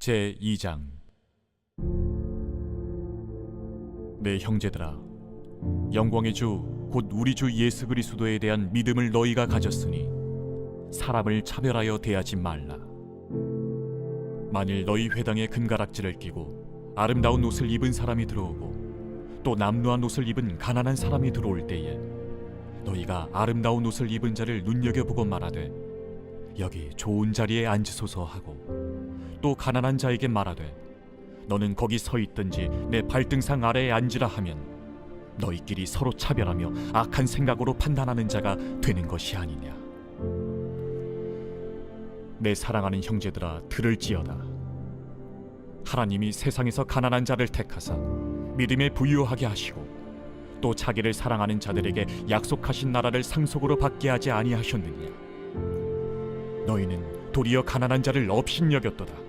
제2장. 내 형제들아, 영광의 주 곧 우리 주 예수 그리스도에 대한 믿음을 너희가 가졌으니 사람을 차별하여 대하지 말라. 만일 너희 회당에 금가락지를 끼고 아름다운 옷을 입은 사람이 들어오고 또 남루한 옷을 입은 가난한 사람이 들어올 때에 너희가 아름다운 옷을 입은 자를 눈여겨보고 말하되 여기 좋은 자리에 앉으소서 하고 또 가난한 자에게 말하되 너는 거기 서 있든지 내 발등상 아래에 앉으라 하면 너희끼리 서로 차별하며 악한 생각으로 판단하는 자가 되는 것이 아니냐. 내 사랑하는 형제들아, 들을지어다. 하나님이 세상에서 가난한 자를 택하사 믿음에 부유하게 하시고 또 자기를 사랑하는 자들에게 약속하신 나라를 상속으로 받게 하지 아니하셨느냐. 너희는 도리어 가난한 자를 업신여겼도다.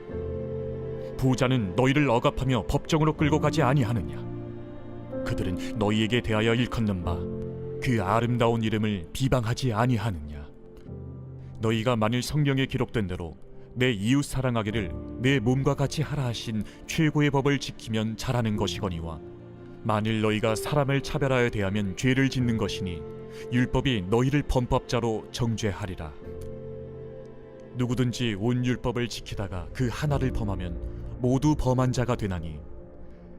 부자는 너희를 억압하며 법정으로 끌고 가지 아니하느냐. 그들은 너희에게 대하여 일컫는 바 그 아름다운 이름을 비방하지 아니하느냐. 너희가 만일 성경에 기록된 대로 내 이웃 사랑하기를 내 몸과 같이 하라 하신 최고의 법을 지키면 잘하는 것이거니와 만일 너희가 사람을 차별하여 대하면 죄를 짓는 것이니 율법이 너희를 범법자로 정죄하리라. 누구든지 온 율법을 지키다가 그 하나를 범하면 모두 범한 자가 되나니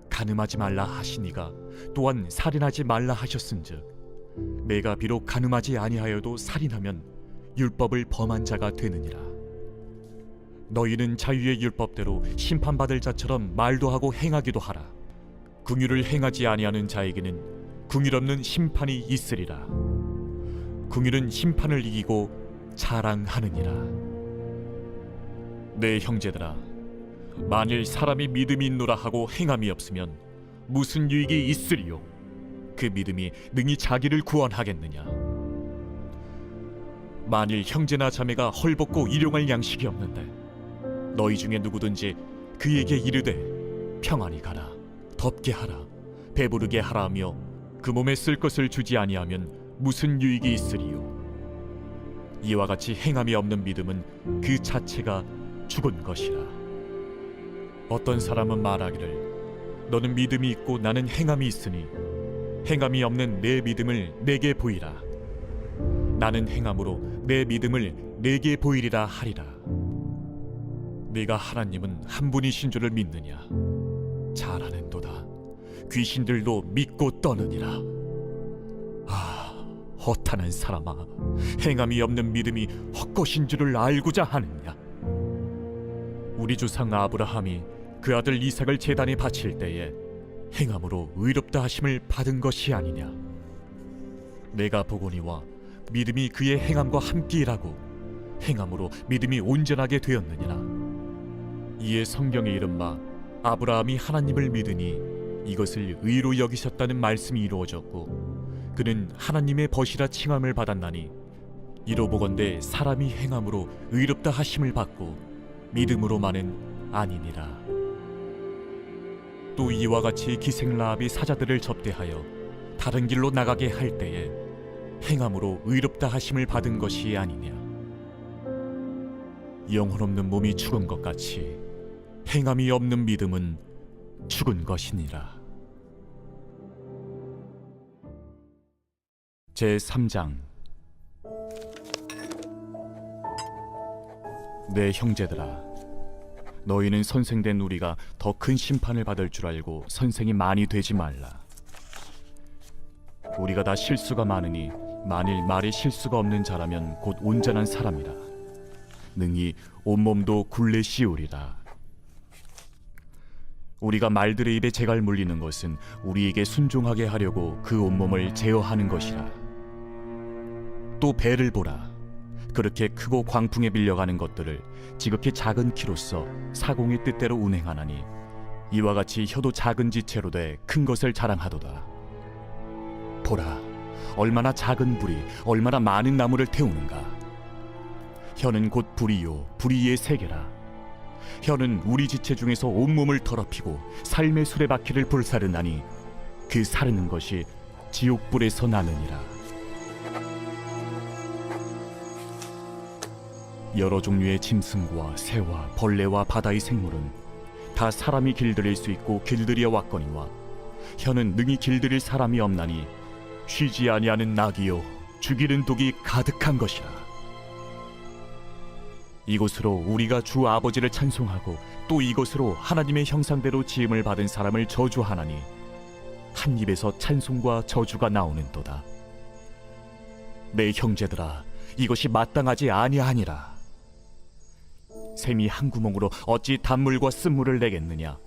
간음하지 말라 하시니가 또한 살인하지 말라 하셨은즉 내가 비록 간음하지 아니하여도 살인하면 율법을 범한 자가 되느니라. 너희는 자유의 율법대로 심판받을 자처럼 말도 하고 행하기도 하라. 긍휼을 행하지 아니하는 자에게는 긍휼 없는 심판이 있으리라. 긍휼은 심판을 이기고 자랑하느니라. 내 형제들아, 만일 사람이 믿음이 있노라 하고 행함이 없으면 무슨 유익이 있으리요? 그 믿음이 능히 자기를 구원하겠느냐? 만일 형제나 자매가 헐벗고 일용할 양식이 없는데 너희 중에 누구든지 그에게 이르되 평안히 가라, 덥게 하라, 배부르게 하라 하며 그 몸에 쓸 것을 주지 아니하면 무슨 유익이 있으리요? 이와 같이 행함이 없는 믿음은 그 자체가 죽은 것이라. 어떤 사람은 말하기를 너는 믿음이 있고 나는 행함이 있으니 행함이 없는 내 믿음을 내게 보이라. 나는 행함으로 내 믿음을 내게 보이리라 하리라. 네가 하나님은 한 분이신 줄을 믿느냐? 잘하는도다. 귀신들도 믿고 떠느니라. 아, 허탄한 사람아, 행함이 없는 믿음이 헛것인 줄을 알고자 하느냐? 우리 조상 아브라함이 그 아들 이삭을 제단에 바칠 때에 행함으로 의롭다 하심을 받은 것이 아니냐. 내가 보거니와 믿음이 그의 행함과 함께 일하고 행함으로 믿음이 온전하게 되었느니라. 이에 성경에 이른 바 아브라함이 하나님을 믿으니 이것을 의로 여기셨다는 말씀이 이루어졌고 그는 하나님의 벗이라 칭함을 받았나니 이로 보건대 사람이 행함으로 의롭다 하심을 받고 믿음으로만은 아니니라. 또 이와 같이 기생 라합이 사자들을 접대하여 다른 길로 나가게 할 때에 행함으로 의롭다 하심을 받은 것이 아니냐. 영혼 없는 몸이 죽은 것 같이 행함이 없는 믿음은 죽은 것이니라. 제3장. 내 형제들아, 너희는 선생된 우리가 더 큰 심판을 받을 줄 알고 선생이 많이 되지 말라. 우리가 다 실수가 많으니 만일 말에 실수가 없는 자라면 곧 온전한 사람이라. 능히 온몸도 굴레 씌우리라. 우리가 말들의 입에 재갈 물리는 것은 우리에게 순종하게 하려고 그 온몸을 제어하는 것이라. 또 배를 보라. 그렇게 크고 광풍에 밀려가는 것들을 지극히 작은 키로써 사공의 뜻대로 운행하나니 이와 같이 혀도 작은 지체로 돼 큰 것을 자랑하도다. 보라, 얼마나 작은 불이 얼마나 많은 나무를 태우는가. 혀는 곧 불이요 불이의 세계라. 혀는 우리 지체 중에서 온몸을 더럽히고 삶의 수레바퀴를 불사르나니 그 사르는 것이 지옥불에서 나느니라. 여러 종류의 짐승과 새와 벌레와 바다의 생물은 다 사람이 길들일 수 있고 길들여 왔거니와 혀는 능히 길들일 사람이 없나니 쉬지 아니하는 낙이요 죽이는 독이 가득한 것이라. 이곳으로 우리가 주 아버지를 찬송하고 또 이곳으로 하나님의 형상대로 지음을 받은 사람을 저주하나니 한 입에서 찬송과 저주가 나오는도다. 내 형제들아, 이것이 마땅하지 아니하니라. 샘이 한 구멍으로 어찌 단물과 쓴물을 내겠느냐?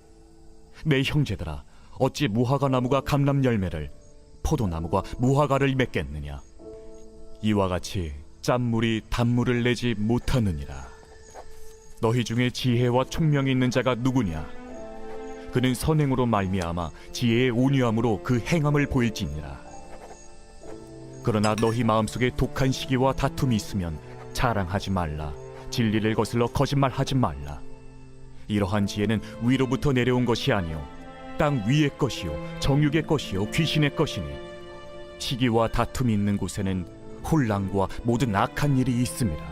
내 형제들아, 어찌 무화과 나무가 감람 열매를, 포도나무가 무화과를 맺겠느냐? 이와 같이 짠물이 단물을 내지 못하느니라. 너희 중에 지혜와 총명이 있는 자가 누구냐? 그는 선행으로 말미암아 지혜의 온유함으로 그 행함을 보일지니라. 그러나 너희 마음속에 독한 시기와 다툼이 있으면 자랑하지 말라. 진리를 거슬러 거짓말하지 말라. 이러한 지혜는 위로부터 내려온 것이 아니요 땅 위의 것이요 정육의 것이요 귀신의 것이니 시기와 다툼이 있는 곳에는 혼란과 모든 악한 일이 있습니다.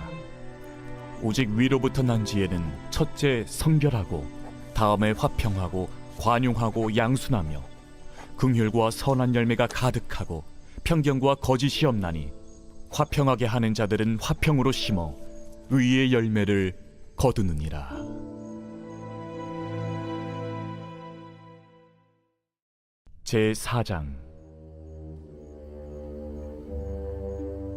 오직 위로부터 난 지혜는 첫째 성결하고 다음에 화평하고 관용하고 양순하며 긍휼과 선한 열매가 가득하고 편견과 거짓이 없나니 화평하게 하는 자들은 화평으로 심어 의의 열매를 거두느니라. 제4장.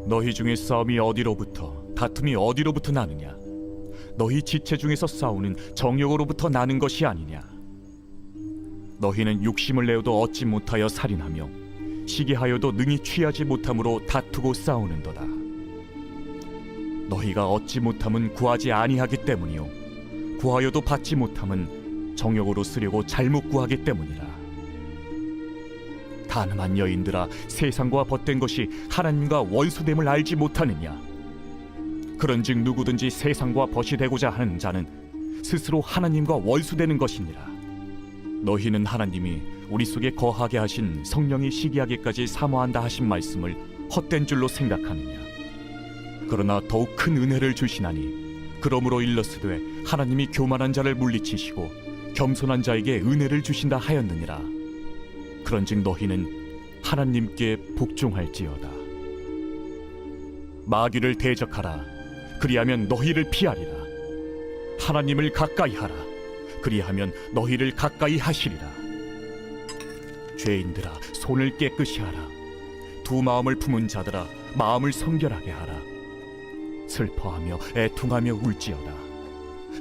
너희 중에 싸움이 어디로부터 다툼이 어디로부터 나느냐? 너희 지체 중에서 싸우는 정욕으로부터 나는 것이 아니냐? 너희는 욕심을 내어도 얻지 못하여 살인하며 시기하여도 능히 취하지 못함으로 다투고 싸우는도다. 너희가 얻지 못함은 구하지 아니하기 때문이요 구하여도 받지 못함은 정욕으로 쓰려고 잘못 구하기 때문이라. 가늠한 여인들아, 세상과 벗된 것이 하나님과 원수됨을 알지 못하느냐? 그런즉 누구든지 세상과 벗이 되고자 하는 자는 스스로 하나님과 원수되는 것이니라. 너희는 하나님이 우리 속에 거하게 하신 성령이 시기하기까지 사모한다 하신 말씀을 헛된 줄로 생각하느냐? 그러나 더욱 큰 은혜를 주시나니 그러므로 일러스되 하나님이 교만한 자를 물리치시고 겸손한 자에게 은혜를 주신다 하였느니라. 그런즉 너희는 하나님께 복종할지어다. 마귀를 대적하라. 그리하면 너희를 피하리라. 하나님을 가까이 하라. 그리하면 너희를 가까이 하시리라. 죄인들아, 손을 깨끗이 하라. 두 마음을 품은 자들아, 마음을 성결하게 하라. 슬퍼하며 애통하며 울지어다.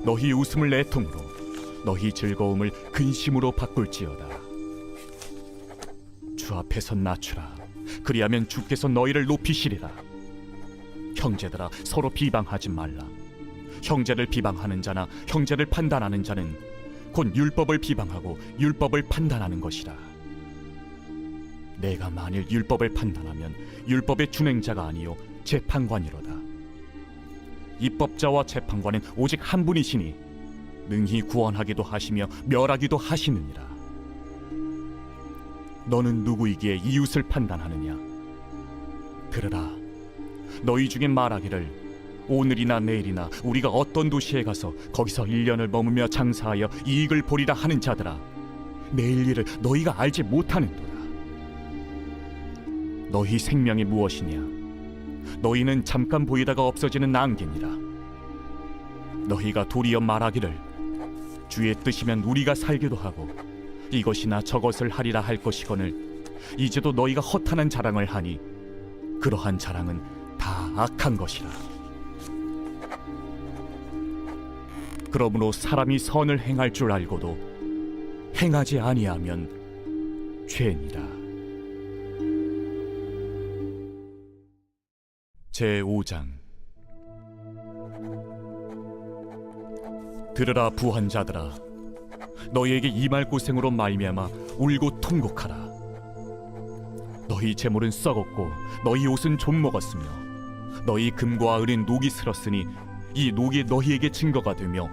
너희 웃음을 애통으로, 너희 즐거움을 근심으로 바꿀지어다. 주 앞에서 낮추라. 그리하면 주께서 너희를 높이시리라. 형제들아, 서로 비방하지 말라. 형제를 비방하는 자나 형제를 판단하는 자는 곧 율법을 비방하고 율법을 판단하는 것이라. 내가 만일 율법을 판단하면 율법의 준행자가 아니요 재판관이로다. 입법자와 재판관은 오직 한 분이시니 능히 구원하기도 하시며 멸하기도 하시느니라. 너는 누구이기에 이웃을 판단하느냐? 들으라. 너희 중에 말하기를 오늘이나 내일이나 우리가 어떤 도시에 가서 거기서 1년을 머무며 장사하여 이익을 보리라 하는 자들아, 내일 일을 너희가 알지 못하는도다. 너희 생명이 무엇이냐? 너희는 잠깐 보이다가 없어지는 안개니라. 너희가 도리어 말하기를 주의 뜻이면 우리가 살기도 하고 이것이나 저것을 하리라 할 것이거늘 이제도 너희가 허탄한 자랑을 하니 그러한 자랑은 다 악한 것이라. 그러므로 사람이 선을 행할 줄 알고도 행하지 아니하면 죄니라. 제5장. 들으라 부한 자들아, 너희에게 임할 고생으로 말미암아 울고 통곡하라. 너희 재물은 썩었고 너희 옷은 좀 먹었으며 너희 금과 은은 녹이 슬었으니 이 녹이 너희에게 증거가 되며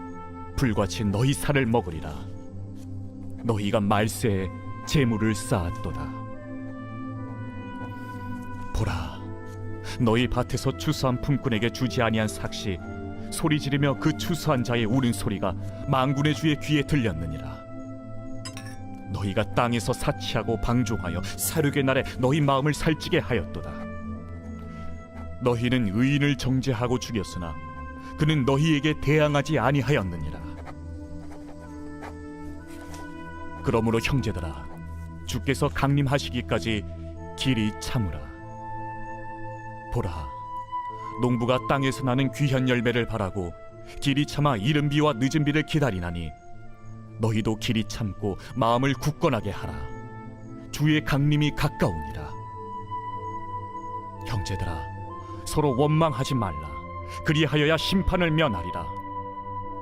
불같이 너희 살을 먹으리라. 너희가 말세에 재물을 쌓았도다. 보라, 너희 밭에서 추수한 품꾼에게 주지 아니한 삭시 소리 지르며 그 추수한 자의 우는 소리가 만군의 주의 귀에 들렸느니라. 너희가 땅에서 사치하고 방종하여 사륙의 날에 너희 마음을 살찌게 하였도다. 너희는 의인을 정죄하고 죽였으나 그는 너희에게 대항하지 아니하였느니라. 그러므로 형제들아, 주께서 강림하시기까지 길이 참으라. 보라, 농부가 땅에서 나는 귀한 열매를 바라고 길이 참아 이른 비와 늦은 비를 기다리나니 너희도 길이 참고 마음을 굳건하게 하라. 주의 강림이 가까우니라. 형제들아, 서로 원망하지 말라. 그리하여야 심판을 면하리라.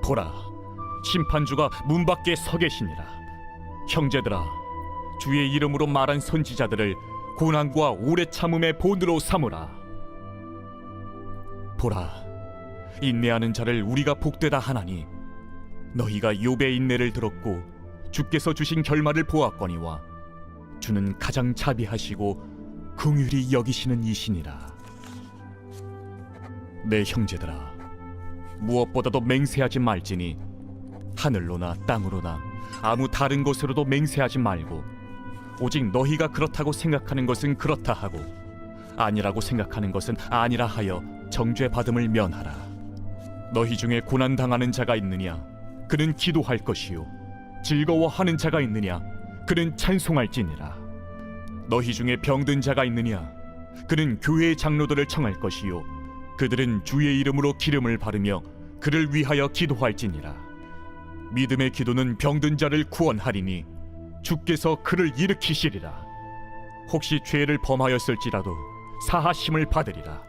보라, 심판주가 문 밖에 서 계시니라. 형제들아, 주의 이름으로 말한 선지자들을 고난과 오래 참음의 본으로 삼으라. 보라, 인내하는 자를 우리가 복되다 하나니 너희가 욥의 인내를 들었고 주께서 주신 결말을 보았거니와 주는 가장 자비하시고 긍휼히 여기시는 이시니라. 내 형제들아, 무엇보다도 맹세하지 말지니 하늘로나 땅으로나 아무 다른 곳으로도 맹세하지 말고 오직 너희가 그렇다고 생각하는 것은 그렇다 하고 아니라고 생각하는 것은 아니라 하여 정죄 받음을 면하라. 너희 중에 고난 당하는 자가 있느냐? 그는 기도할 것이요 즐거워하는 자가 있느냐? 그는 찬송할지니라. 너희 중에 병든 자가 있느냐? 그는 교회의 장로들을 청할 것이요 그들은 주의 이름으로 기름을 바르며 그를 위하여 기도할지니라. 믿음의 기도는 병든 자를 구원하리니 주께서 그를 일으키시리라. 혹시 죄를 범하였을지라도 사하심을 받으리라.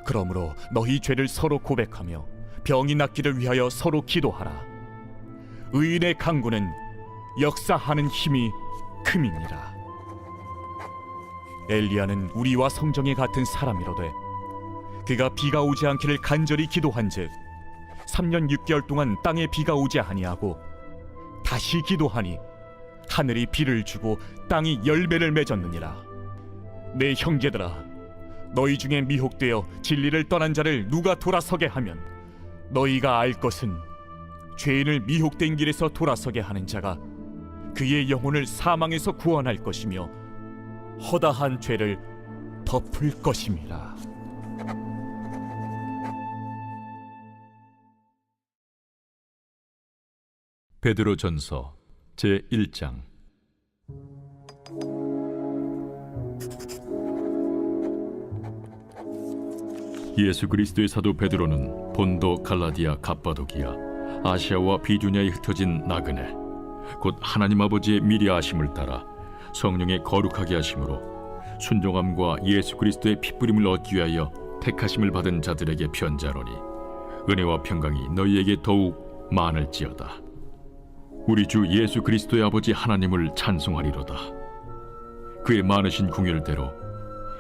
그러므로 너희 죄를 서로 고백하며 병이 낫기를 위하여 서로 기도하라. 의인의 강구는 역사하는 힘이 큼이니라. 엘리야는 우리와 성정에 같은 사람이로되 그가 비가 오지 않기를 간절히 기도한즉 3년 6개월 동안 땅에 비가 오지 아니하고 다시 기도하니 하늘이 비를 주고 땅이 열매를 맺었느니라. 내 형제들아, 너희 중에 미혹되어 진리를 떠난 자를 누가 돌아서게 하면 너희가 알 것은 죄인을 미혹된 길에서 돌아서게 하는 자가 그의 영혼을 사망에서 구원할 것이며 허다한 죄를 덮을 것임이라. 베드로전서 제1장. 예수 그리스도의 사도 베드로는 본도, 갈라디아, 갑바도기아, 아시아와 비두냐에 흩어진 나그네, 곧 하나님 아버지의 미리 아심을 따라 성령의 거룩하게 하심으로 순종함과 예수 그리스도의 핏부림을 얻기 위하여 택하심을 받은 자들에게 편지하노니 은혜와 평강이 너희에게 더욱 많을지어다. 우리 주 예수 그리스도의 아버지 하나님을 찬송하리로다. 그의 많으신 궁율대로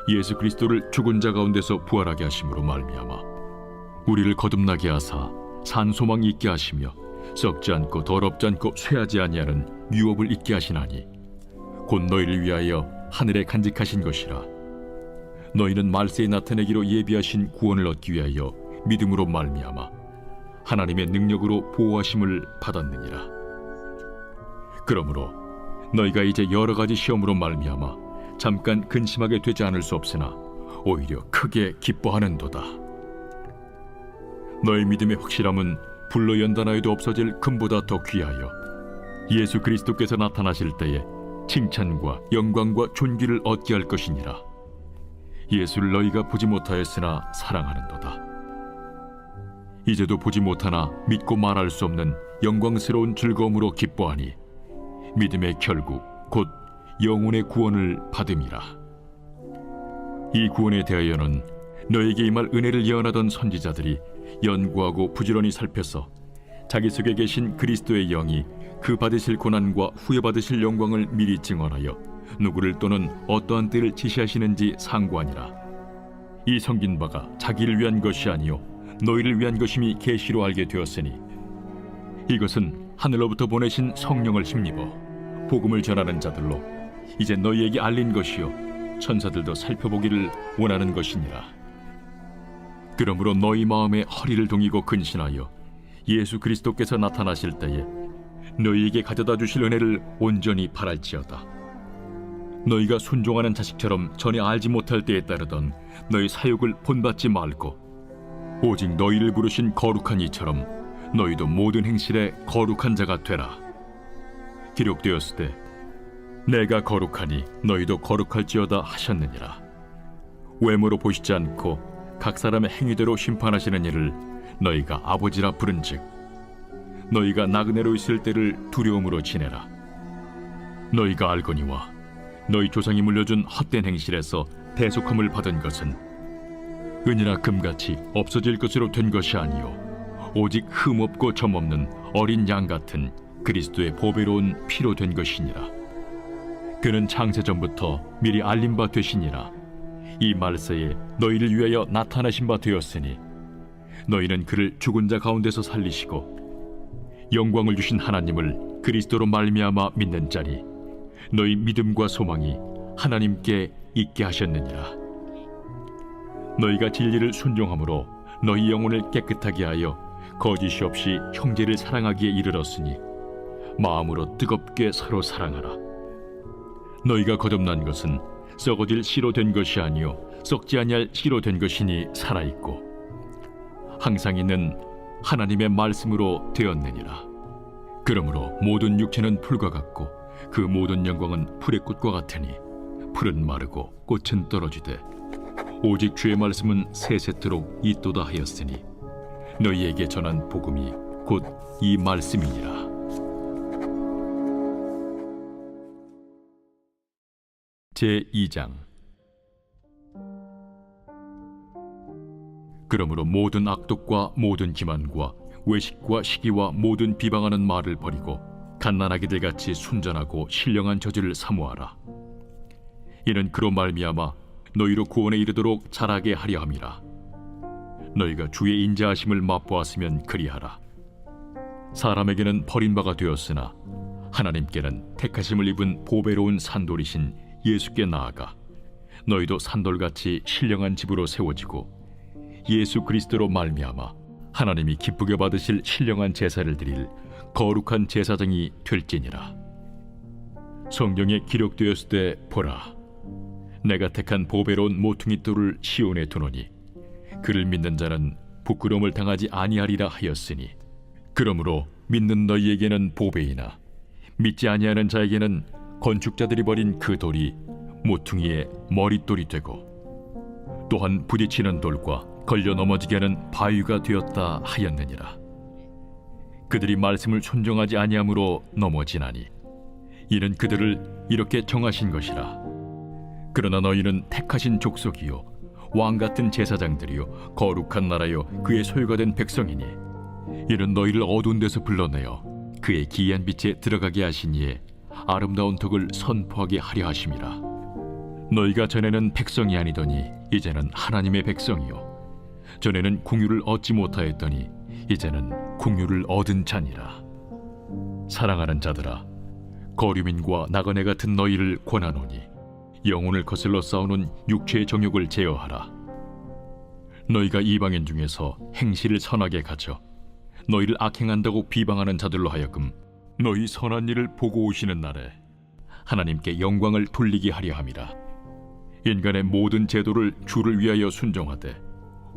예수 그리스도를 죽은 자 가운데서 부활하게 하심으로 말미암아 우리를 거듭나게 하사 산 소망 있게 하시며 썩지 않고 더럽지 않고 쇠하지 아니하는 유업을 있게 하시나니 곧 너희를 위하여 하늘에 간직하신 것이라. 너희는 말세에 나타내기로 예비하신 구원을 얻기 위하여 믿음으로 말미암아 하나님의 능력으로 보호하심을 받았느니라. 그러므로 너희가 이제 여러 가지 시험으로 말미암아 잠깐 근심하게 되지 않을 수 없으나 오히려 크게 기뻐하는도다. 너희 믿음의 확실함은 불로 연단하여도 없어질 금보다 더 귀하여 예수 그리스도께서 나타나실 때에 칭찬과 영광과 존귀를 얻게 할 것이니라. 예수를 너희가 보지 못하였으나 사랑하는도다. 이제도 보지 못하나 믿고 말할 수 없는 영광스러운 즐거움으로 기뻐하니 믿음의 결국 곧 영혼의 구원을 받음이라. 이 구원에 대하여는 너에게 임할 은혜를 예언하던 선지자들이 연구하고 부지런히 살펴서 자기 속에 계신 그리스도의 영이 그 받으실 고난과 후에 받으실 영광을 미리 증언하여 누구를 또는 어떠한 때를 지시하시는지 상고하니라. 이 섬긴 바가 자기를 위한 것이 아니요 너희를 위한 것임이 계시로 알게 되었으니 이것은 하늘로부터 보내신 성령을 힘입어 복음을 전하는 자들로 이제 너희에게 알린 것이요 천사들도 살펴보기를 원하는 것이니라. 그러므로 너희 마음에 허리를 동이고 근신하여 예수 그리스도께서 나타나실 때에 너희에게 가져다 주실 은혜를 온전히 바랄지어다. 너희가 순종하는 자식처럼 전에 알지 못할 때에 따르던 너희 사욕을 본받지 말고 오직 너희를 부르신 거룩한 이처럼 너희도 모든 행실에 거룩한 자가 되라. 기록되었을 때 내가 거룩하니 너희도 거룩할지어다 하셨느니라. 외모로 보시지 않고 각 사람의 행위대로 심판하시는 이를 너희가 아버지라 부른즉 너희가 나그네로 있을 때를 두려움으로 지내라. 너희가 알거니와 너희 조상이 물려준 헛된 행실에서 대속함을 받은 것은 은이나 금같이 없어질 것으로 된 것이 아니요 오직 흠없고 점없는 어린 양 같은 그리스도의 보배로운 피로 된 것이니라. 그는 창세전부터 미리 알린 바 되시니라. 이 말세에 너희를 위하여 나타나신 바 되었으니 너희는 그를 죽은 자 가운데서 살리시고 영광을 주신 하나님을 그리스도로 말미암아 믿는 자니 너희 믿음과 소망이 하나님께 있게 하셨느니라. 너희가 진리를 순종함으로 너희 영혼을 깨끗하게 하여 거짓이 없이 형제를 사랑하기에 이르렀으니 마음으로 뜨겁게 서로 사랑하라. 너희가 거듭난 것은 썩어질 씨로 된 것이 아니요 썩지 아니할 씨로 된 것이니 살아있고 항상 있는 하나님의 말씀으로 되었느니라. 그러므로 모든 육체는 풀과 같고 그 모든 영광은 풀의 꽃과 같으니 풀은 마르고 꽃은 떨어지되 오직 주의 말씀은 세세토록 있도다 하였으니 너희에게 전한 복음이 곧 이 말씀이니라. 제2장. 그러므로 모든 악독과 모든 기만과 외식과 시기와 모든 비방하는 말을 버리고 갓난아기들 같이 순전하고 신령한 저주를 사모하라. 이는 그로 말미암아 너희로 구원에 이르도록 자라게 하려 함이라. 너희가 주의 인자하심을 맛보았으면 그리하라. 사람에게는 버림바가 되었으나 하나님께는 택하심을 입은 보배로운 산돌이신 예수께 나아가 너희도 산돌같이 신령한 집으로 세워지고 예수 그리스도로 말미암아 하나님이 기쁘게 받으실 신령한 제사를 드릴 거룩한 제사장이 될지니라. 성경에 기록되었을 때 보라, 내가 택한 보배로운 모퉁이 돌을 시온에 두노니 그를 믿는 자는 부끄러움을 당하지 아니하리라 하였으니 그러므로 믿는 너희에게는 보배이나 믿지 아니하는 자에게는 건축자들이 버린 그 돌이 모퉁이의 머릿돌이 되고 또한 부딪히는 돌과 걸려 넘어지게 하는 바위가 되었다 하였느니라. 그들이 말씀을 순종하지 아니함으로 넘어지나니 이는 그들을 이렇게 정하신 것이라. 그러나 너희는 택하신 족속이요 왕같은 제사장들이요 거룩한 나라요 그의 소유가 된 백성이니 이는 너희를 어두운 데서 불러내어 그의 기이한 빛에 들어가게 하신 이에 아름다운 덕을 선포하게 하려 하심이라. 너희가 전에는 백성이 아니더니 이제는 하나님의 백성이요 전에는 궁유를 얻지 못하였더니 이제는 궁유를 얻은 자니라. 사랑하는 자들아, 거류민과 나그네 같은 너희를 권하노니 영혼을 거슬러 싸우는 육체의 정욕을 제어하라. 너희가 이방인 중에서 행실을 선하게 가져 너희를 악행한다고 비방하는 자들로 하여금 너희 선한 일을 보고 오시는 날에 하나님께 영광을 돌리게 하려 함이라. 인간의 모든 제도를 주를 위하여 순종하되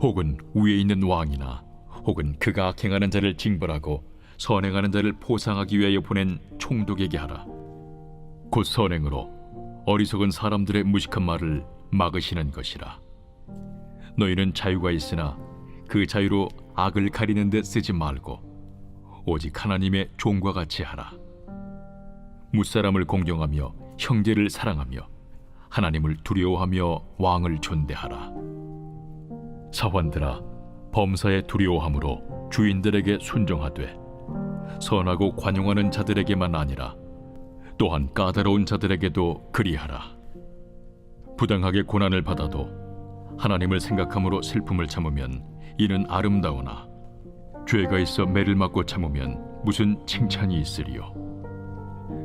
혹은 위에 있는 왕이나 혹은 그가 악행하는 자를 징벌하고 선행하는 자를 포상하기 위하여 보낸 총독에게 하라. 곧 선행으로 어리석은 사람들의 무식한 말을 막으시는 것이라. 너희는 자유가 있으나 그 자유로 악을 가리는 데 쓰지 말고 오직 하나님의 종과 같이 하라. 무사람을 공경하며 형제를 사랑하며 하나님을 두려워하며 왕을 존대하라. 사환들아, 범사에 두려워함으로 주인들에게 순종하되 선하고 관용하는 자들에게만 아니라 또한 까다로운 자들에게도 그리하라. 부당하게 고난을 받아도 하나님을 생각함으로 슬픔을 참으면 이는 아름다우나 죄가 있어 매를 맞고 참으면 무슨 칭찬이 있으리요.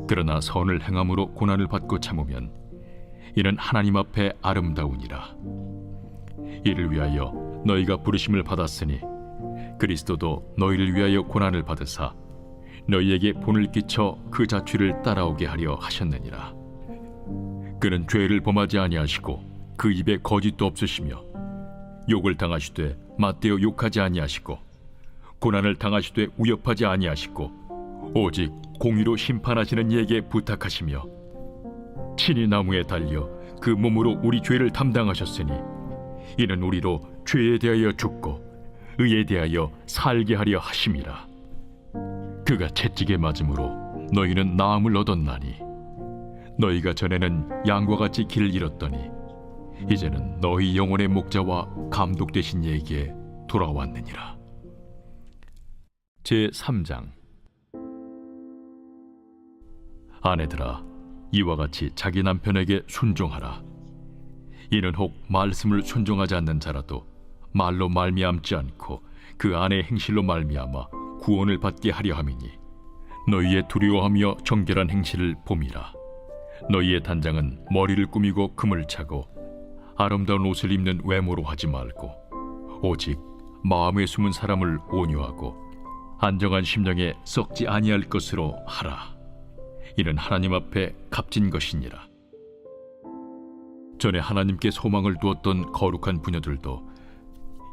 그러나 선을 행함으로 고난을 받고 참으면 이는 하나님 앞에 아름다우니라. 이를 위하여 너희가 부르심을 받았으니 그리스도도 너희를 위하여 고난을 받으사 너희에게 본을 끼쳐 그 자취를 따라오게 하려 하셨느니라. 그는 죄를 범하지 아니하시고 그 입에 거짓도 없으시며 욕을 당하시되 맞대어 욕하지 아니하시고 고난을 당하시되 위협하지 아니하시고 오직 공의로 심판하시는 이에게 부탁하시며 친히 나무에 달려 그 몸으로 우리 죄를 담당하셨으니 이는 우리로 죄에 대하여 죽고 의에 대하여 살게 하려 하심이라. 그가 채찍에 맞음으로 너희는 나음을 얻었나니 너희가 전에는 양과 같이 길을 잃었더니 이제는 너희 영혼의 목자와 감독 되신 이에게 돌아왔느니라. 제3장. 아내들아, 이와 같이 자기 남편에게 순종하라. 이는 혹 말씀을 순종하지 않는 자라도 말로 말미암지 않고 그 아내의 행실로 말미암아 구원을 받게 하려 함이니 너희의 두려워하며 정결한 행실을 봄이라. 너희의 단장은 머리를 꾸미고 금을 차고 아름다운 옷을 입는 외모로 하지 말고 오직 마음에 숨은 사람을 온유하고 안정한 심령에 썩지 아니할 것으로 하라. 이는 하나님 앞에 값진 것이니라. 전에 하나님께 소망을 두었던 거룩한 부녀들도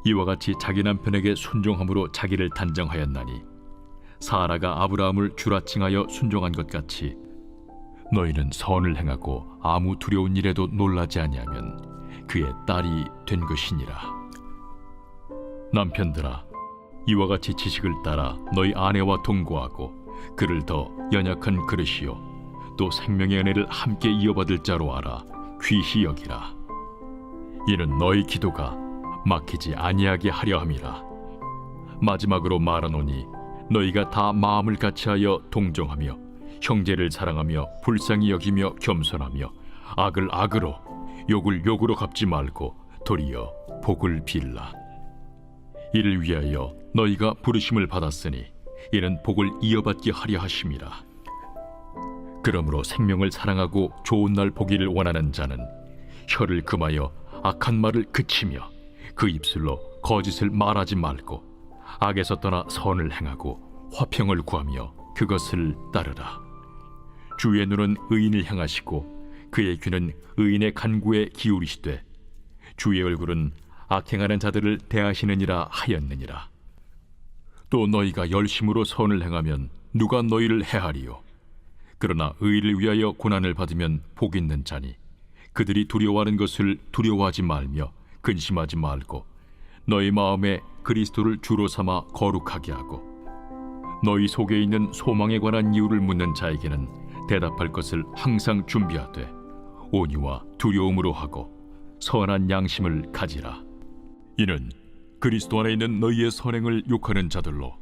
이와 같이 자기 남편에게 순종함으로 자기를 단정하였나니 사라가 아브라함을 주라칭하여 순종한 것 같이 너희는 선을 행하고 아무 두려운 일에도 놀라지 아니하면 그의 딸이 된 것이니라. 남편들아, 이와 같이 지식을 따라 너희 아내와 동거하고 그를 더 연약한 그릇이요 또 생명의 은혜를 함께 이어받을 자로 알아 귀히 여기라. 이는 너희 기도가 막히지 아니하게 하려 함이라. 마지막으로 말하노니 너희가 다 마음을 같이하여 동정하며 형제를 사랑하며 불쌍히 여기며 겸손하며 악을 악으로 욕을 욕으로 갚지 말고 도리어 복을 빌라. 이를 위하여 너희가 부르심을 받았으니 이는 복을 이어받게 하려 하심이라. 그러므로 생명을 사랑하고 좋은 날 보기를 원하는 자는 혀를 금하여 악한 말을 그치며 그 입술로 거짓을 말하지 말고 악에서 떠나 선을 행하고 화평을 구하며 그것을 따르라. 주의 눈은 의인을 향하시고 그의 귀는 의인의 간구에 기울이시되 주의 얼굴은 악행하는 자들을 대하시느니라 하였느니라. 또 너희가 열심으로 선을 행하면 누가 너희를 해하리요? 그러나 의를 위하여 고난을 받으면 복 있는 자니 그들이 두려워하는 것을 두려워하지 말며 근심하지 말고 너희 마음에 그리스도를 주로 삼아 거룩하게 하고 너희 속에 있는 소망에 관한 이유를 묻는 자에게는 대답할 것을 항상 준비하되 온유와 두려움으로 하고 선한 양심을 가지라. 이는 그리스도 안에 있는 너희의 선행을 욕하는 자들로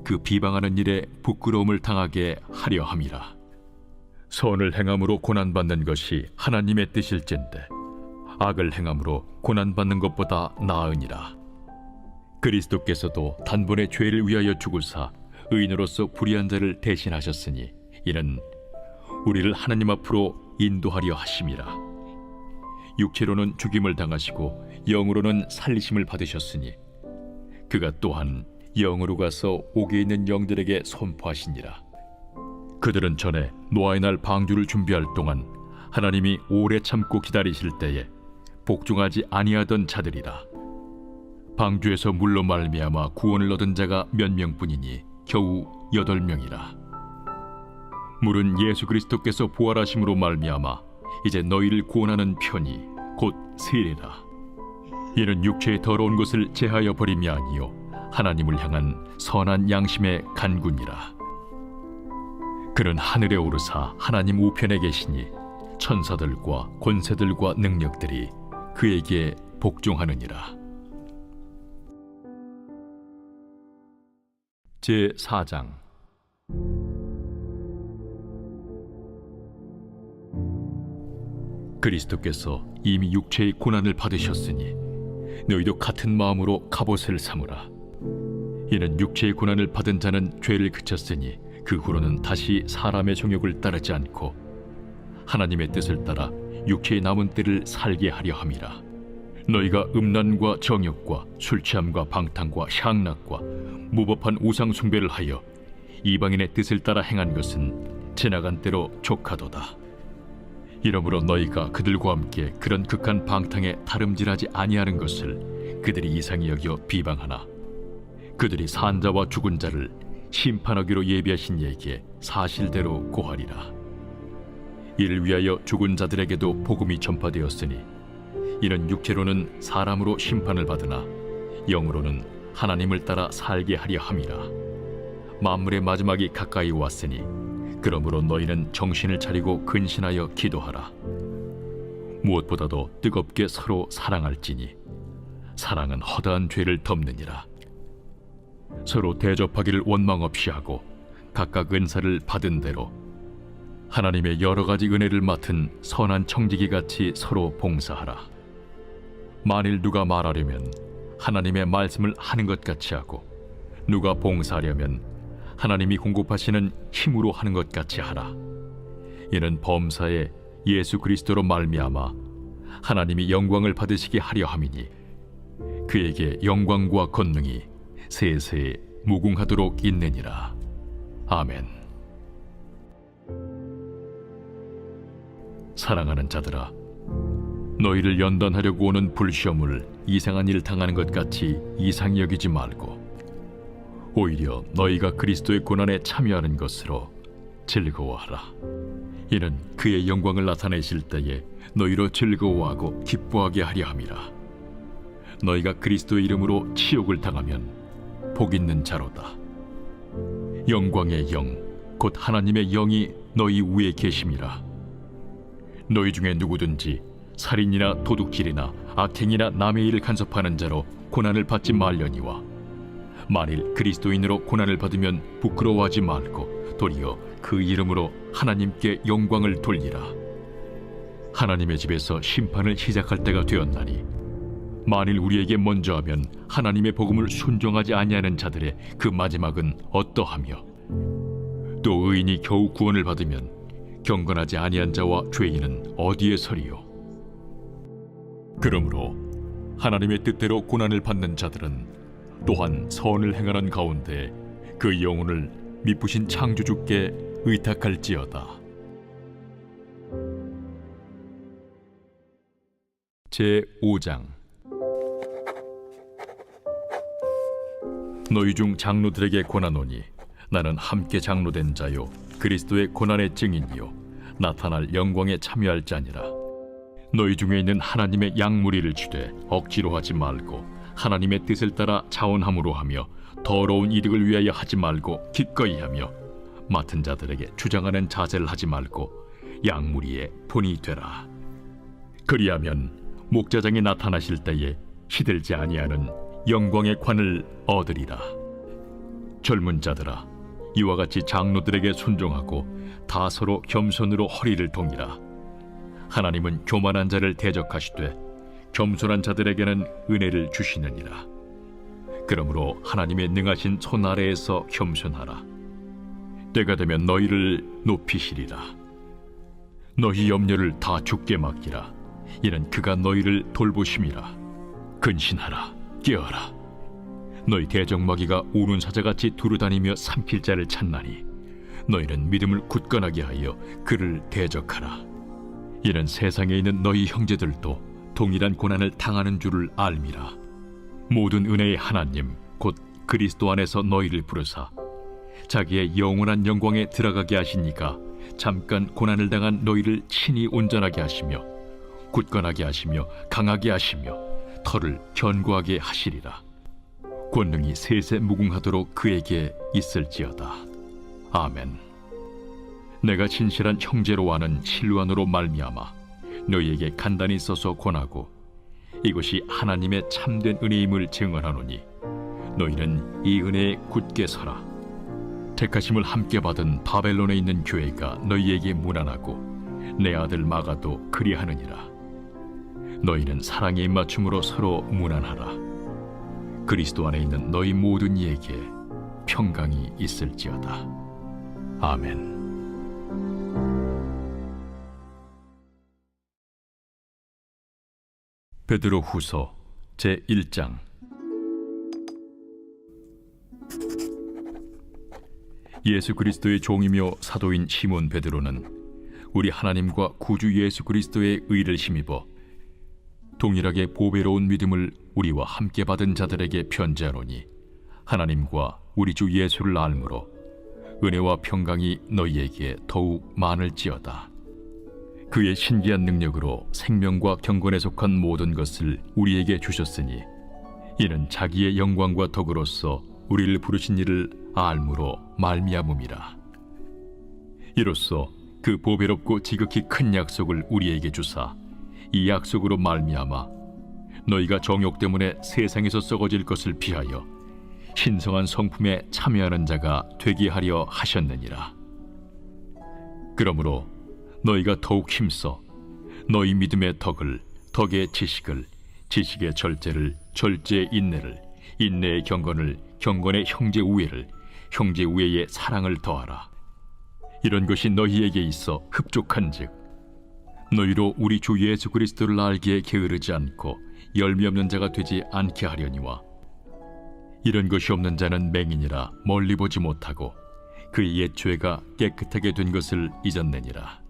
그 비방하는 일에 부끄러움을 당하게 하려 함이라. 선을 행함으로 고난받는 것이 하나님의 뜻일진데 악을 행함으로 고난받는 것보다 나으니라. 그리스도께서도 단번에 죄를 위하여 죽으사 의인으로서 불의한 자를 대신하셨으니 이는 우리를 하나님 앞으로 인도하려 하심이라. 육체로는 죽임을 당하시고 영으로는 살리심을 받으셨으니 그가 또한 영으로 가서 옥에 있는 영들에게 선포하시니라. 그들은 전에 노아의 날 방주를 준비할 동안 하나님이 오래 참고 기다리실 때에 복종하지 아니하던 자들이라. 방주에서 물로 말미암아 구원을 얻은 자가 몇 명뿐이니 겨우 8명이라. 물은 예수 그리스도께서 부활하심으로 말미암아 이제 너희를 구원하는 편이 곧 세례라. 이는 육체의 더러운 것을 제하여 버림이 아니요 하나님을 향한 선한 양심의 간구니라. 그는 하늘에 오르사 하나님 우편에 계시니 천사들과 권세들과 능력들이 그에게 복종하느니라. 제4장. 그리스도께서 이미 육체의 고난을 받으셨으니 너희도 같은 마음으로 갑옷을 삼으라. 이는 육체의 고난을 받은 자는 죄를 그쳤으니 그 후로는 다시 사람의 정욕을 따르지 않고 하나님의 뜻을 따라 육체의 남은 때를 살게 하려 함이라. 너희가 음란과 정욕과 술취함과 방탕과 향락과 무법한 우상 숭배를 하여 이방인의 뜻을 따라 행한 것은 지나간 대로 족하도다. 이러므로 너희가 그들과 함께 그런 극한 방탕에 다름질하지 아니하는 것을 그들이 이상히 여겨 비방하나, 그들이 산자와 죽은 자를 심판하기로 예비하신 이에게 사실대로 고하리라. 이를 위하여 죽은 자들에게도 복음이 전파되었으니, 이는 육체로는 사람으로 심판을 받으나 영으로는 하나님을 따라 살게 하려 함이라. 만물의 마지막이 가까이 왔으니 그러므로 너희는 정신을 차리고 근신하여 기도하라. 무엇보다도 뜨겁게 서로 사랑할지니 사랑은 허다한 죄를 덮느니라. 서로 대접하기를 원망 없이 하고 각각 은사를 받은 대로 하나님의 여러 가지 은혜를 맡은 선한 청지기 같이 서로 봉사하라. 만일 누가 말하려면 하나님의 말씀을 하는 것 같이 하고, 누가 봉사하려면 하나님이 공급하시는 힘으로 하는 것 같이 하라. 이는 범사에 예수 그리스도로 말미암아 하나님이 영광을 받으시게 하려 함이니, 그에게 영광과 권능이 세세에 무궁하도록 있느니라. 아멘. 사랑하는 자들아, 너희를 연단하려고 오는 불시험을 이상한 일 당하는 것 같이 이상히 여기지 말고, 오히려 너희가 그리스도의 고난에 참여하는 것으로 즐거워하라. 이는 그의 영광을 나타내실 때에 너희로 즐거워하고 기뻐하게 하려 함이라. 너희가 그리스도의 이름으로 치욕을 당하면 복 있는 자로다. 영광의 영, 곧 하나님의 영이 너희 위에 계심이라. 너희 중에 누구든지 살인이나 도둑질이나 악행이나 남의 일을 간섭하는 자로 고난을 받지 말려니와, 만일 그리스도인으로 고난을 받으면 부끄러워하지 말고 도리어 그 이름으로 하나님께 영광을 돌리라. 하나님의 집에서 심판을 시작할 때가 되었나니, 만일 우리에게 먼저 하면 하나님의 복음을 순종하지 아니하는 자들의 그 마지막은 어떠하며, 또 의인이 겨우 구원을 받으면 경건하지 아니한 자와 죄인은 어디에 서리요? 그러므로 하나님의 뜻대로 고난을 받는 자들은 또한 선을 행하는 가운데 그 영혼을 미쁘신 창조주께 의탁할지어다. 제5장. 너희 중 장로들에게 권하노니, 나는 함께 장로된 자요 그리스도의 고난의 증인이요 나타날 영광에 참여할 자니라. 너희 중에 있는 하나님의 양무리를 주되 억지로 하지 말고 하나님의 뜻을 따라 자원함으로 하며, 더러운 이득을 위하여 하지 말고 기꺼이 하며, 맡은 자들에게 주장하는 자세를 하지 말고 양무리의 본이 되라. 그리하면 목자장이 나타나실 때에 시들지 아니하는 영광의 관을 얻으리라. 젊은 자들아, 이와 같이 장로들에게 순종하고 다 서로 겸손으로 허리를 동이라. 하나님은 교만한 자를 대적하시되 겸손한 자들에게는 은혜를 주시느니라. 그러므로 하나님의 능하신 손 아래에서 겸손하라. 때가 되면 너희를 높이시리라. 너희 염려를 다 주께 맡기라. 이는 그가 너희를 돌보심이라. 근신하라. 깨어라. 너희 대적마귀가 우는 사자같이 두루다니며 삼킬 자를 찾나니, 너희는 믿음을 굳건하게 하여 그를 대적하라. 이는 세상에 있는 너희 형제들도 동일한 고난을 당하는 줄을 알미라. 모든 은혜의 하나님 곧 그리스도 안에서 너희를 부르사 자기의 영원한 영광에 들어가게 하시니까, 잠깐 고난을 당한 너희를 친히 온전하게 하시며 굳건하게 하시며 강하게 하시며 털을 견고하게 하시리라. 권능이 세세 무궁하도록 그에게 있을지어다. 아멘. 내가 진실한 형제로 아는 실루안으로 말미암아 너희에게 간단히 써서 권하고, 이것이 하나님의 참된 은혜임을 증언하노니, 너희는 이 은혜에 굳게 서라. 택하심을 함께 받은 바벨론에 있는 교회가 너희에게 문안하고 내 아들 마가도 그리하느니라. 너희는 사랑의 입맞춤으로 서로 문안하라. 그리스도 안에 있는 너희 모든 이에게 평강이 있을지어다. 아멘. 베드로 후서 제1장. 예수 그리스도의 종이며 사도인 시몬 베드로는 우리 하나님과 구주 예수 그리스도의 의를 힘입어 동일하게 보배로운 믿음을 우리와 함께 받은 자들에게 편지하노니, 하나님과 우리 주 예수를 알므로 은혜와 평강이 너희에게 더욱 많을지어다. 그의 신기한 능력으로 생명과 경건에 속한 모든 것을 우리에게 주셨으니, 이는 자기의 영광과 덕으로서 우리를 부르신 이를 알므로 말미암음이라. 이로써 그 보배롭고 지극히 큰 약속을 우리에게 주사, 이 약속으로 말미암아 너희가 정욕 때문에 세상에서 썩어질 것을 피하여 신성한 성품에 참여하는 자가 되게 하려 하셨느니라. 그러므로 너희가 더욱 힘써 너희 믿음의 덕을, 덕의 지식을, 지식의 절제를, 절제의 인내를, 인내의 경건을, 경건의 형제 우애를, 형제 우애의 사랑을 더하라. 이런 것이 너희에게 있어 흡족한즉 너희로 우리 주 예수 그리스도를 알기에 게으르지 않고 열매 없는 자가 되지 않게 하려니와, 이런 것이 없는 자는 맹인이라 멀리 보지 못하고 그의 옛 죄가 깨끗하게 된 것을 잊었느니라.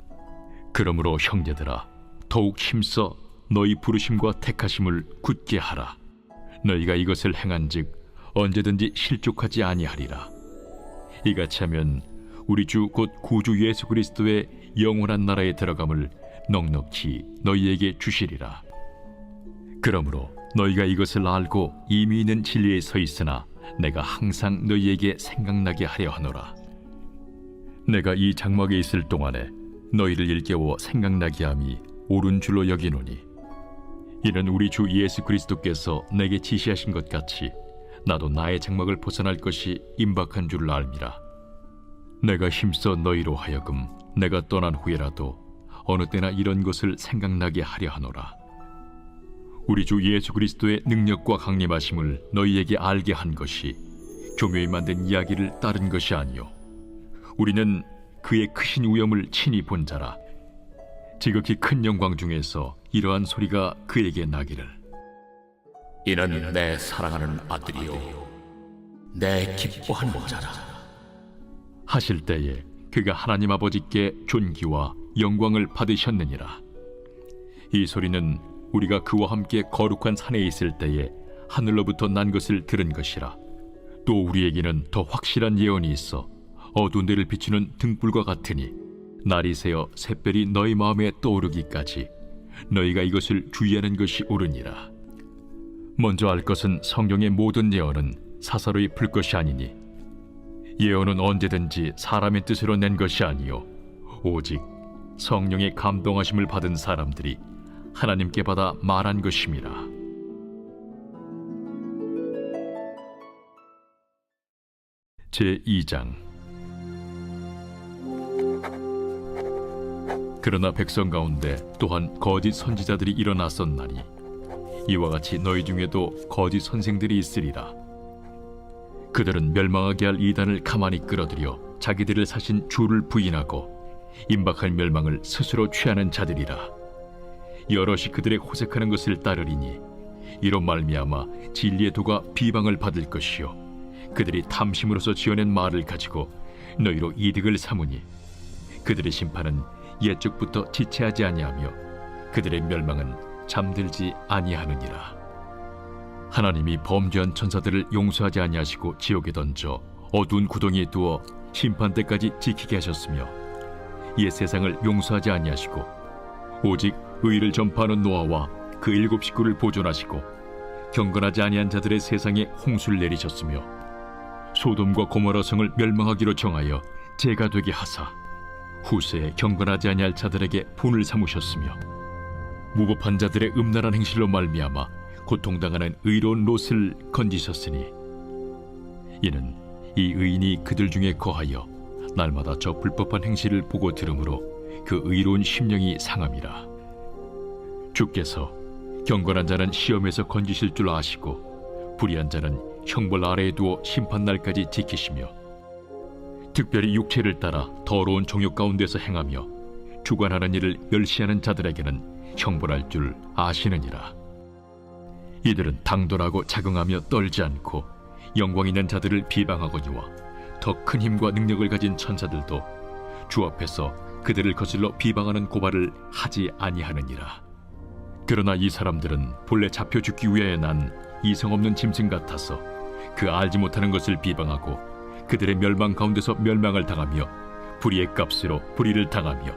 그러므로 형제들아, 더욱 힘써 너희 부르심과 택하심을 굳게 하라. 너희가 이것을 행한즉 언제든지 실족하지 아니하리라. 이같이 하면 우리 주 곧 구주 예수 그리스도의 영원한 나라에 들어감을 넉넉히 너희에게 주시리라. 그러므로 너희가 이것을 알고 이미 있는 진리에 서 있으나 내가 항상 너희에게 생각나게 하려 하노라. 내가 이 장막에 있을 동안에 너희를 일깨워 생각나게 함이 옳은 줄로 여기노니, 이는 우리 주 예수 그리스도께서 내게 지시하신 것 같이 나도 나의 장막을 벗어날 것이 임박한 줄을 알미라. 내가 힘써 너희로 하여금 내가 떠난 후에라도 어느 때나 이런 것을 생각나게 하려 하노라. 우리 주 예수 그리스도의 능력과 강림하심을 너희에게 알게 한 것이 교묘히 만든 이야기를 따른 것이 아니요, 우리는 그의 크신 위엄을 친히 본 자라. 지극히 큰 영광 중에서 이러한 소리가 그에게 나기를, 이는 내 사랑하는 아들이요 내 기뻐하는 자라 하실 때에 그가 하나님 아버지께 존귀와 영광을 받으셨느니라. 이 소리는 우리가 그와 함께 거룩한 산에 있을 때에 하늘로부터 난 것을 들은 것이라. 또 우리에게는 더 확실한 예언이 있어 어두운 데를 비추는 등불과 같으니, 날이 새어 샛별이 너희 마음에 떠오르기까지 너희가 이것을 주의하는 것이 옳으니라. 먼저 알 것은 성경의 모든 예언은 사사로이 풀 것이 아니니, 예언은 언제든지 사람의 뜻으로 낸 것이 아니요 오직 성령의 감동하심을 받은 사람들이 하나님께 받아 말한 것임이라. 제2장. 그러나 백성 가운데 또한 거짓 선지자들이 일어났었나니, 이와 같이 너희 중에도 거짓 선생들이 있으리라. 그들은 멸망하게 할 이단을 가만히 끌어들여 자기들을 사신 주를 부인하고 임박할 멸망을 스스로 취하는 자들이라. 여럿이 그들의 호색하는 것을 따르리니, 이로 말미암아 진리의 도가 비방을 받을 것이요 그들이 탐심으로서 지어낸 말을 가지고 너희로 이득을 삼으니, 그들의 심판은 옛적부터 지체하지 아니하며 그들의 멸망은 잠들지 아니하느니라. 하나님이 범죄한 천사들을 용서하지 아니하시고 지옥에 던져 어두운 구덩이에 두어 심판 때까지 지키게 하셨으며, 옛 세상을 용서하지 아니하시고 오직 의를 전파하는 노아와 그 7 식구를 보존하시고 경건하지 아니한 자들의 세상에 홍수를 내리셨으며, 소돔과 고모라 성을 멸망하기로 정하여 재가 되게 하사 후세에 경건하지 아니할 자들에게 분을 삼으셨으며, 무법한 자들의 음란한 행실로 말미암아 고통당하는 의로운 롯을 건지셨으니, 이는 이 의인이 그들 중에 거하여 날마다 저 불법한 행실을 보고 들으므로 그 의로운 심령이 상함이라. 주께서 경건한 자는 시험에서 건지실 줄 아시고 불의한 자는 형벌 아래에 두어 심판날까지 지키시며, 특별히 육체를 따라 더러운 정욕 가운데서 행하며 주관하는 일을 멸시하는 자들에게는 형벌할 줄 아시느니라. 이들은 당돌하고 자긍하며 떨지 않고 영광 있는 자들을 비방하거니와 더 큰 힘과 능력을 가진 천사들도 주 앞에서 그들을 거슬러 비방하는 고발을 하지 아니하느니라. 그러나 이 사람들은 본래 잡혀 죽기 위하여 난 이성 없는 짐승 같아서 그 알지 못하는 것을 비방하고 그들의 멸망 가운데서 멸망을 당하며 불의의 값으로 불의를 당하며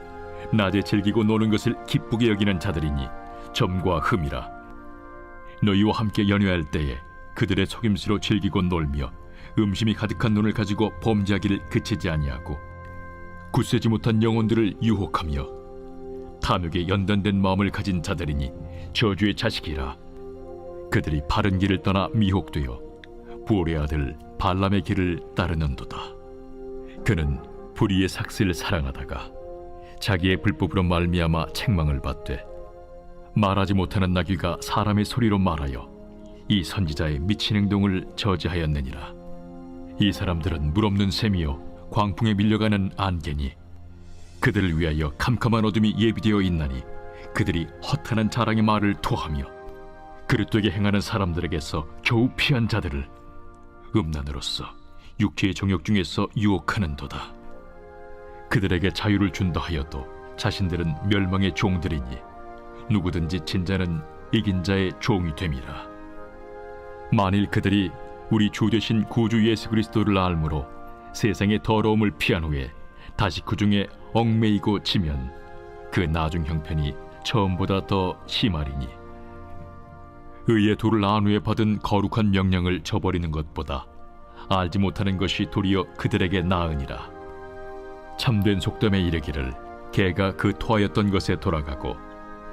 낮에 즐기고 노는 것을 기쁘게 여기는 자들이니 점과 흠이라. 너희와 함께 연회할 때에 그들의 속임수로 즐기고 놀며 음심이 가득한 눈을 가지고 범죄하기를 그치지 아니하고 굳세지 못한 영혼들을 유혹하며 탐욕에 연단된 마음을 가진 자들이니 저주의 자식이라. 그들이 바른 길을 떠나 미혹되어 부올의 아들 발람의 길을 따르는도다. 그는 불의의 삭슬을 사랑하다가 자기의 불법으로 말미암아 책망을 받되 말하지 못하는 나귀가 사람의 소리로 말하여 이 선지자의 미친 행동을 저지하였느니라. 이 사람들은 물없는 샘이요 광풍에 밀려가는 안개니 그들을 위하여 캄캄한 어둠이 예비되어 있나니 그들이 허탄한 자랑의 말을 토하며 그릇되게 행하는 사람들에게서 겨우 피한 자들을 음란으로서 육체의 정욕 중에서 유혹하는도다. 그들에게 자유를 준다 하여도 자신들은 멸망의 종들이니 누구든지 진 자는 이긴 자의 종이 됨이라. 만일 그들이 우리 주 되신 구주 예수 그리스도를 알므로 세상의 더러움을 피한 후에 다시 그 중에 얽매이고 지면 그 나중 형편이 처음보다 더 심하리니 의의 도를 안 후에 받은 거룩한 명령을 저버리는 것보다 알지 못하는 것이 도리어 그들에게 나으니라. 참된 속담에 이르기를 개가 그 토하였던 것에 돌아가고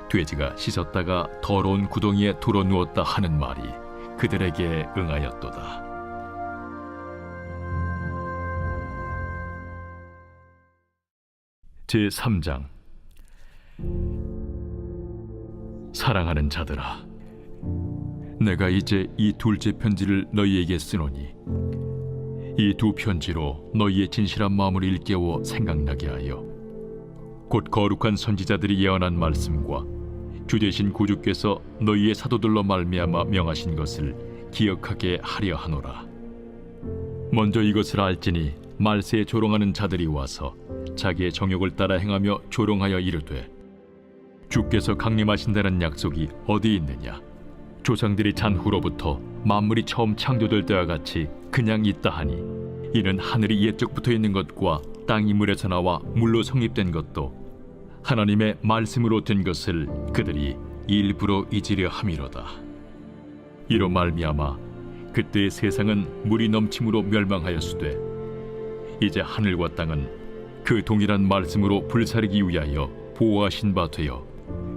돼지가 씻었다가 더러운 구덩이에 돌아 누웠다 하는 말이 그들에게 응하였도다. 제3장. 사랑하는 자들아, 내가 이제 이 둘째 편지를 너희에게 쓰노니 이 두 편지로 너희의 진실한 마음을 일깨워 생각나게 하여 곧 거룩한 선지자들이 예언한 말씀과 주 되신 구주께서 너희의 사도들로 말미암아 명하신 것을 기억하게 하려 하노라. 먼저 이것을 알지니 말세에 조롱하는 자들이 와서 자기의 정욕을 따라 행하며 조롱하여 이르되 주께서 강림하신다는 약속이 어디 있느냐? 조상들이 잔 후로부터 만물이 처음 창조될 때와 같이 그냥 있다 하니 이는 하늘이 옛적부터 있는 것과 땅이 물에서 나와 물로 성립된 것도 하나님의 말씀으로 된 것을 그들이 일부러 잊으려 함이로다. 이로 말미암아 그때의 세상은 물이 넘침으로 멸망하였으되 이제 하늘과 땅은 그 동일한 말씀으로 불사르기 위하여 보호하신 바 되어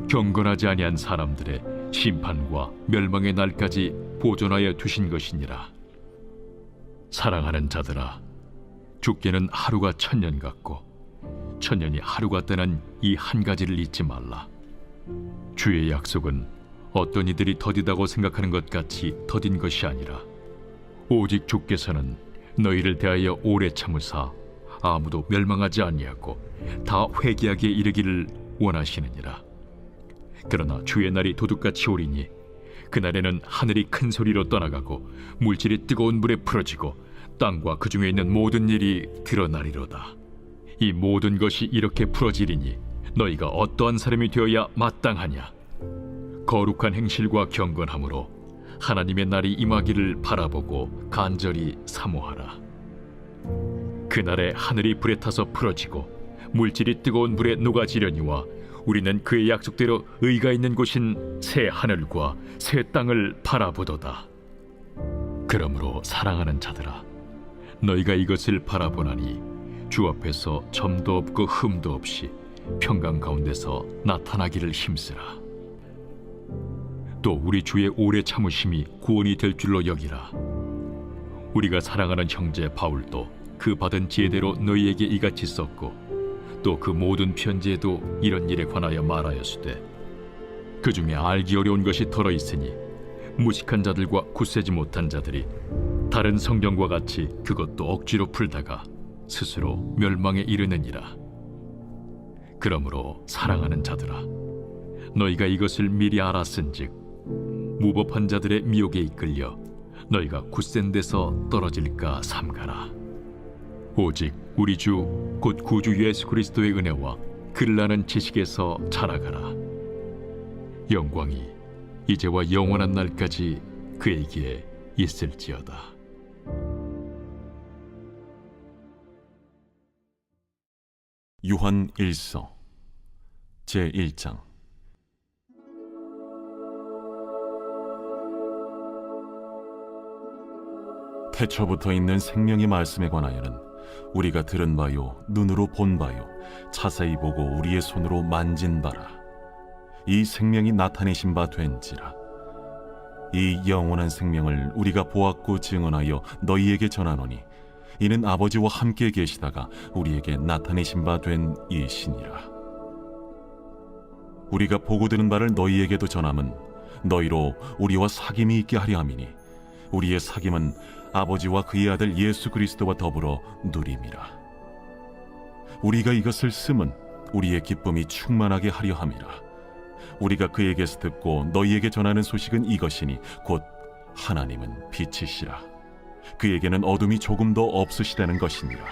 경건하지 아니한 사람들의 심판과 멸망의 날까지 보존하여 두신 것이니라. 사랑하는 자들아, 주께는 하루가 천년 같고 천년이 하루 같다는 이 한 가지를 잊지 말라. 주의 약속은 어떤 이들이 더디다고 생각하는 것 같이 더딘 것이 아니라 오직 주께서는 너희를 대하여 오래 참으사 아무도 멸망하지 아니하고 다 회개하기에 이르기를 원하시느니라. 그러나 주의 날이 도둑같이 오리니 그날에는 하늘이 큰 소리로 떠나가고 물질이 뜨거운 물에 풀어지고 땅과 그 중에 있는 모든 일이 드러나리로다. 이 모든 것이 이렇게 풀어지리니 너희가 어떠한 사람이 되어야 마땅하냐? 거룩한 행실과 경건함으로 하나님의 날이 임하기를 바라보고 간절히 사모하라. 그날에 하늘이 불에 타서 풀어지고 물질이 뜨거운 불에 녹아지려니와 우리는 그의 약속대로 의가 있는 곳인 새 하늘과 새 땅을 바라보도다. 그러므로 사랑하는 자들아, 너희가 이것을 바라보나니 주 앞에서 점도 없고 흠도 없이 평강 가운데서 나타나기를 힘쓰라. 또 우리 주의 오래 참으심이 구원이 될 줄로 여기라. 우리가 사랑하는 형제 바울도 그 받은 지혜대로 너희에게 이같이 썼고 또 그 모든 편지에도 이런 일에 관하여 말하였으되 그 중에 알기 어려운 것이 덜어 있으니 무식한 자들과 굳세지 못한 자들이 다른 성경과 같이 그것도 억지로 풀다가 스스로 멸망에 이르느니라. 그러므로 사랑하는 자들아, 너희가 이것을 미리 알았은즉 무법한 자들의 미혹에 이끌려 너희가 굳센 데서 떨어질까 삼가라. 오직 우리 주 곧 구주 예수 그리스도의 은혜와 글나는 지식에서 자라가라. 영광이 이제와 영원한 날까지 그에게 있을지어다. 요한 1서 제1장. 태초부터 있는 생명의 말씀에 관하여는 우리가 들은 바요 눈으로 본 바요 자세히 보고 우리의 손으로 만진 바라. 이 생명이 나타내신 바 된지라. 이 영원한 생명을 우리가 보았고 증언하여 너희에게 전하노니 이는 아버지와 함께 계시다가 우리에게 나타내신 바 된 이시니라. 우리가 보고 들은 바를 너희에게도 전함은 너희로 우리와 사귐이 있게 하려 함이니 우리의 사귐은 아버지와 그의 아들 예수 그리스도와 더불어 누림이라. 우리가 이것을 쓰면 우리의 기쁨이 충만하게 하려 함이라. 우리가 그에게서 듣고 너희에게 전하는 소식은 이것이니 곧 하나님은 빛이시라. 그에게는 어둠이 조금도 없으시다는 것이니라.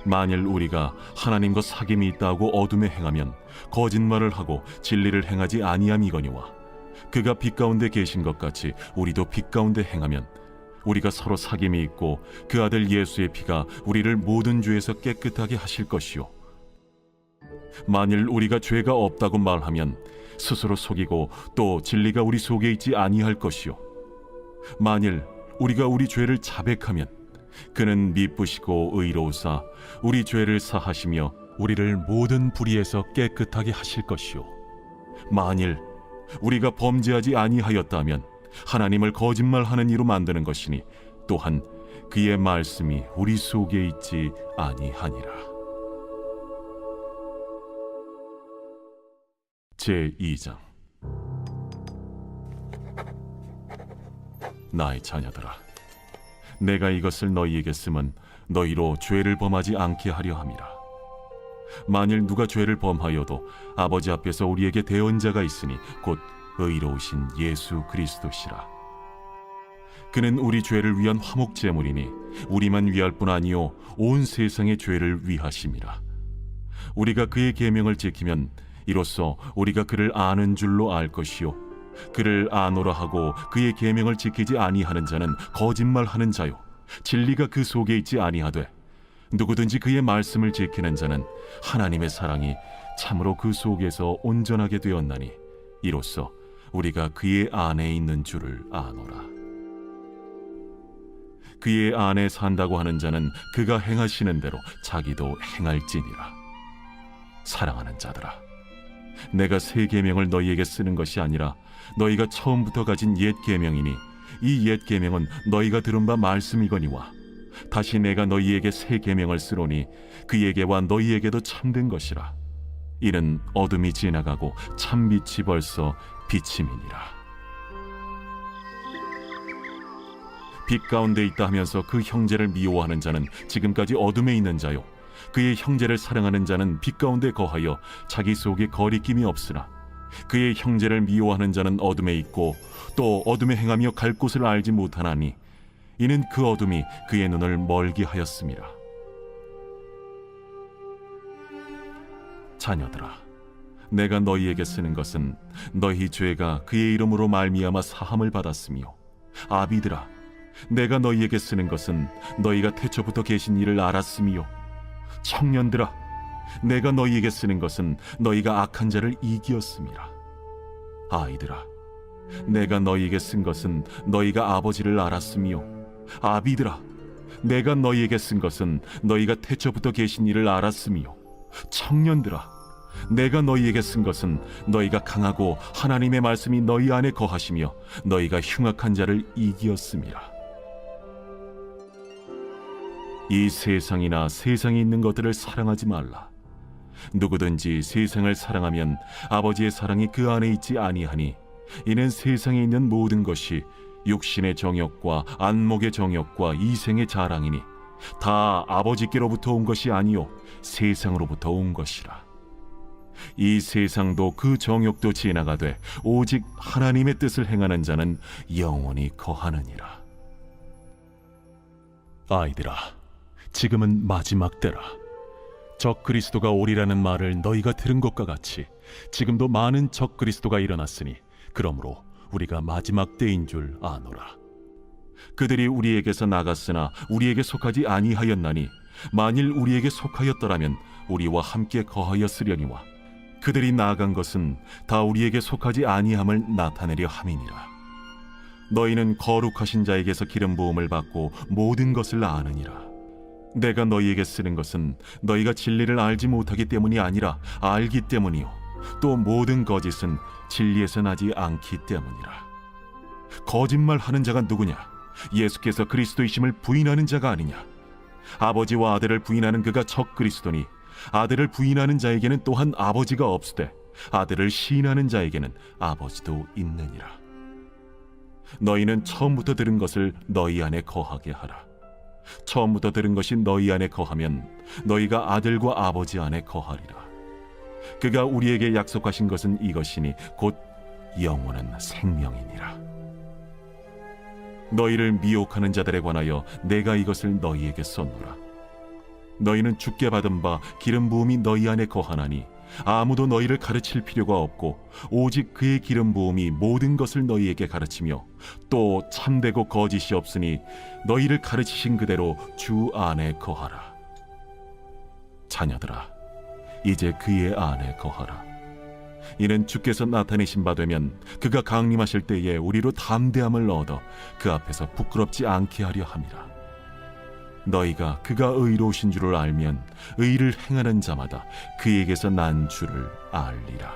만일 우리가 하나님과 사귐이 있다고 어둠에 행하면 거짓말을 하고 진리를 행하지 아니함이거니와 그가 빛 가운데 계신 것 같이 우리도 빛 가운데 행하면 우리가 서로 사귐이 있고 그 아들 예수의 피가 우리를 모든 죄에서 깨끗하게 하실 것이요, 만일 우리가 죄가 없다고 말하면 스스로 속이고 또 진리가 우리 속에 있지 아니할 것이요, 만일 우리가 우리 죄를 자백하면 그는 미쁘시고 의로우사 우리 죄를 사하시며 우리를 모든 불의에서 깨끗하게 하실 것이요, 만일 우리가 범죄하지 아니하였다면 하나님을 거짓말하는 이로 만드는 것이니 또한 그의 말씀이 우리 속에 있지 아니하니라. 제2장. 나의 자녀들아, 내가 이것을 너희에게 쓰면 너희로 죄를 범하지 않게 하려 함이라. 만일 누가 죄를 범하여도 아버지 앞에서 우리에게 대언자가 있으니 곧 의로우신 예수 그리스도시라. 그는 우리 죄를 위한 화목 제물이니 우리만 위할 뿐 아니요 온 세상의 죄를 위하심이라. 우리가 그의 계명을 지키면 이로써 우리가 그를 아는 줄로 알 것이요, 그를 아노라 하고 그의 계명을 지키지 아니하는 자는 거짓말하는 자요 진리가 그 속에 있지 아니하되 누구든지 그의 말씀을 지키는 자는 하나님의 사랑이 참으로 그 속에서 온전하게 되었나니 이로써 우리가 그의 안에 있는 줄을 아노라. 그의 안에 산다고 하는 자는 그가 행하시는 대로 자기도 행할지니라. 사랑하는 자들아, 내가 새 계명을 너희에게 쓰는 것이 아니라 너희가 처음부터 가진 옛 계명이니 이 옛 계명은 너희가 들은 바 말씀이거니와 다시 내가 너희에게 새 계명을 쓰노니 그에게와 너희에게도 참된 것이라. 이는 어둠이 지나가고 참빛이 벌써 비침이니라. 빛 가운데 있다 하면서 그 형제를 미워하는 자는 지금까지 어둠에 있는 자요, 그의 형제를 사랑하는 자는 빛 가운데 거하여 자기 속에 거리낌이 없으나 그의 형제를 미워하는 자는 어둠에 있고 또 어둠에 행하며 갈 곳을 알지 못하나니 이는 그 어둠이 그의 눈을 멀게 하였음이라. 자녀들아, 내가 너희에게 쓰는 것은 너희 죄가 그의 이름으로 말미암아 사함을 받았으며, 아비들아, 내가 너희에게 쓰는 것은 너희가 태초부터 계신 이를 알았으며, 청년들아, 내가 너희에게 쓰는 것은 너희가 악한 자를 이기었음이라. 아이들아, 내가 너희에게 쓴 것은 너희가 아버지를 알았으며, 아비들아, 내가 너희에게 쓴 것은 너희가 태초부터 계신 이를 알았으며, 청년들아, 내가 너희에게 쓴 것은 너희가 강하고 하나님의 말씀이 너희 안에 거하시며 너희가 흉악한 자를 이기었음이라. 이 세상이나 세상에 있는 것들을 사랑하지 말라. 누구든지 세상을 사랑하면 아버지의 사랑이 그 안에 있지 아니하니 이는 세상에 있는 모든 것이 육신의 정욕과 안목의 정욕과 이생의 자랑이니 다 아버지께로부터 온 것이 아니요 세상으로부터 온 것이라. 이 세상도 그 정욕도 지나가되 오직 하나님의 뜻을 행하는 자는 영원히 거하느니라. 아이들아, 지금은 마지막 때라. 적 그리스도가 오리라는 말을 너희가 들은 것과 같이 지금도 많은 적 그리스도가 일어났으니 그러므로 우리가 마지막 때인 줄 아노라. 그들이 우리에게서 나갔으나 우리에게 속하지 아니하였나니 만일 우리에게 속하였더라면 우리와 함께 거하였으려니와 그들이 나아간 것은 다 우리에게 속하지 아니함을 나타내려 함이니라. 너희는 거룩하신 자에게서 기름 부음을 받고 모든 것을 아느니라. 내가 너희에게 쓰는 것은 너희가 진리를 알지 못하기 때문이 아니라 알기 때문이요 또 모든 거짓은 진리에서 나지 않기 때문이라. 거짓말하는 자가 누구냐? 예수께서 그리스도이심을 부인하는 자가 아니냐? 아버지와 아들을 부인하는 그가 적 그리스도니 아들을 부인하는 자에게는 또한 아버지가 없으되 아들을 시인하는 자에게는 아버지도 있느니라. 너희는 처음부터 들은 것을 너희 안에 거하게 하라. 처음부터 들은 것이 너희 안에 거하면 너희가 아들과 아버지 안에 거하리라. 그가 우리에게 약속하신 것은 이것이니 곧 영원한 생명이니라. 너희를 미혹하는 자들에 관하여 내가 이것을 너희에게 썼노라. 너희는 주께 받은 바 기름 부음이 너희 안에 거하나니 아무도 너희를 가르칠 필요가 없고 오직 그의 기름 부음이 모든 것을 너희에게 가르치며 또 참되고 거짓이 없으니 너희를 가르치신 그대로 주 안에 거하라. 자녀들아, 이제 그의 안에 거하라. 이는 주께서 나타내신 바 되면 그가 강림하실 때에 우리로 담대함을 얻어 그 앞에서 부끄럽지 않게 하려 함이라. 너희가 그가 의로우신 줄을 알면 의를 행하는 자마다 그에게서 난 줄을 알리라.